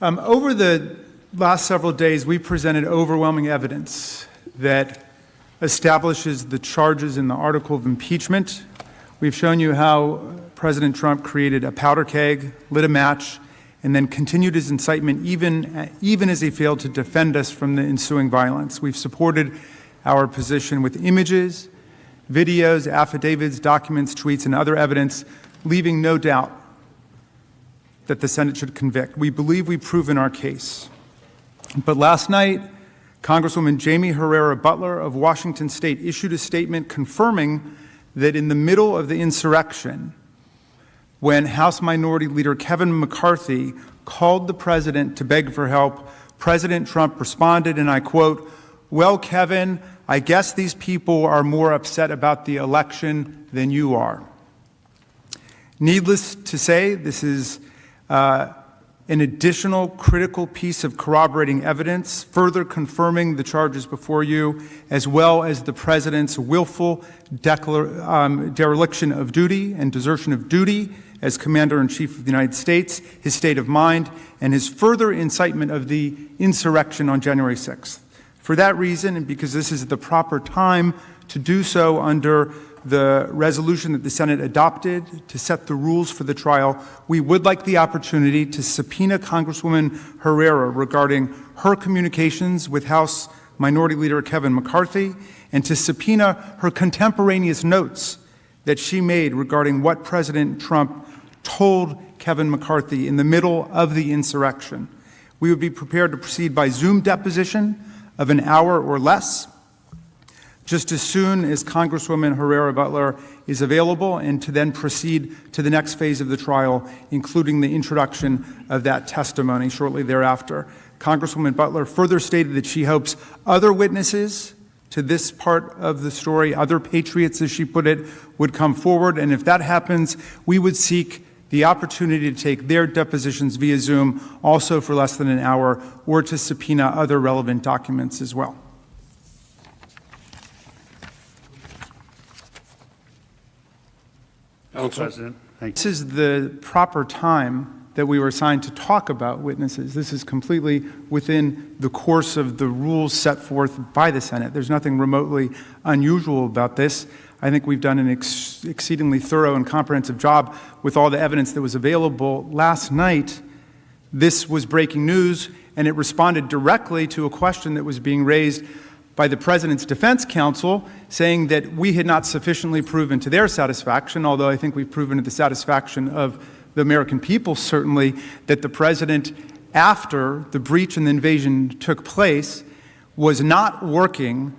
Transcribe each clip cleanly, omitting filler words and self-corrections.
Over the last several days, we presented overwhelming evidence that establishes the charges in the article of impeachment. We've shown you how President Trump created a powder keg, lit a match, and then continued his incitement even as he failed to defend us from the ensuing violence. We've supported our position with images, videos, affidavits, documents, tweets, and other evidence, leaving no doubt that the Senate should convict. We believe we've proven our case. But last night, Congresswoman Jamie Herrera Butler of Washington State issued a statement confirming that in the middle of the insurrection, when House Minority Leader Kevin McCarthy called the president to beg for help, President Trump responded, and I quote, "Well, Kevin, I guess these people are more upset about the election than you are." Needless to say, this is an additional critical piece of corroborating evidence, further confirming the charges before you, as well as the president's willful dereliction of duty and desertion of duty as Commander-in-Chief of the United States, his state of mind, and his further incitement of the insurrection on January 6th. For that reason, and because this is the proper time to do so under the resolution that the Senate adopted to set the rules for the trial, we would like the opportunity to subpoena Congresswoman Herrera regarding her communications with House Minority Leader Kevin McCarthy, and to subpoena her contemporaneous notes that she made regarding what President Trump told Kevin McCarthy in the middle of the insurrection. We would be prepared to proceed by Zoom deposition of an hour or less, just as soon as Congresswoman Herrera Butler is available, and to then proceed to the next phase of the trial, including the introduction of that testimony shortly thereafter. Congresswoman Butler further stated that she hopes other witnesses to this part of the story, other patriots, as she put it, would come forward, and if that happens, we would seek the opportunity to take their depositions via Zoom, also for less than an hour, or to subpoena other relevant documents as well. President, thank you. This is the proper time that we were assigned to talk about witnesses. This is completely within the course of the rules set forth by the Senate. There's nothing remotely unusual about this. I think we've done an exceedingly thorough and comprehensive job with all the evidence that was available. Last night, this was breaking news, and it responded directly to a question that was being raised by the President's defense counsel, saying that we had not sufficiently proven to their satisfaction, although I think we've proven to the satisfaction of the American people, certainly, that the President, after the breach and the invasion took place, was not working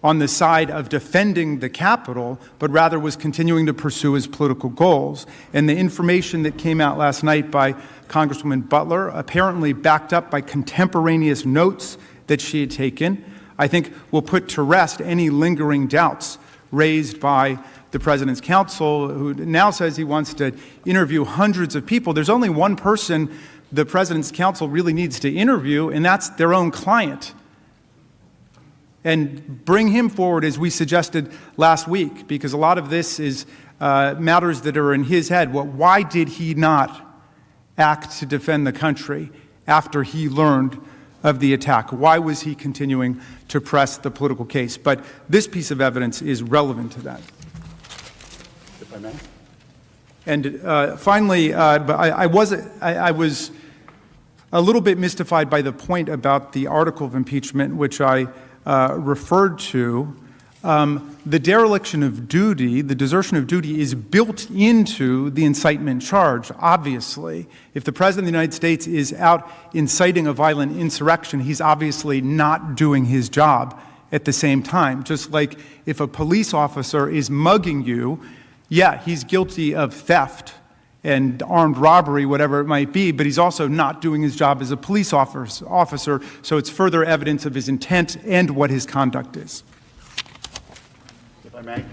on the side of defending the Capitol, but rather was continuing to pursue his political goals. And the information that came out last night by Congresswoman Butler, apparently backed up by contemporaneous notes that she had taken, I think will put to rest any lingering doubts raised by the President's counsel, who now says he wants to interview hundreds of people. There's only one person the President's counsel really needs to interview, and that's their own client. And bring him forward, as we suggested last week, because a lot of this is matters that are in his head. Well, why did he not act to defend the country after he learned of the attack? Why was he continuing to press the political case? But this piece of evidence is relevant to that. If I may. And finally, I was a little bit mystified by the point about the article of impeachment, which I referred to. The dereliction of duty, the desertion of duty, is built into the incitement charge, obviously. If the President of the United States is out inciting a violent insurrection, he's obviously not doing his job at the same time. Just like if a police officer is mugging you, yeah, he's guilty of theft and armed robbery, whatever it might be, but he's also not doing his job as a police officer, so it's further evidence of his intent and what his conduct is. If I may.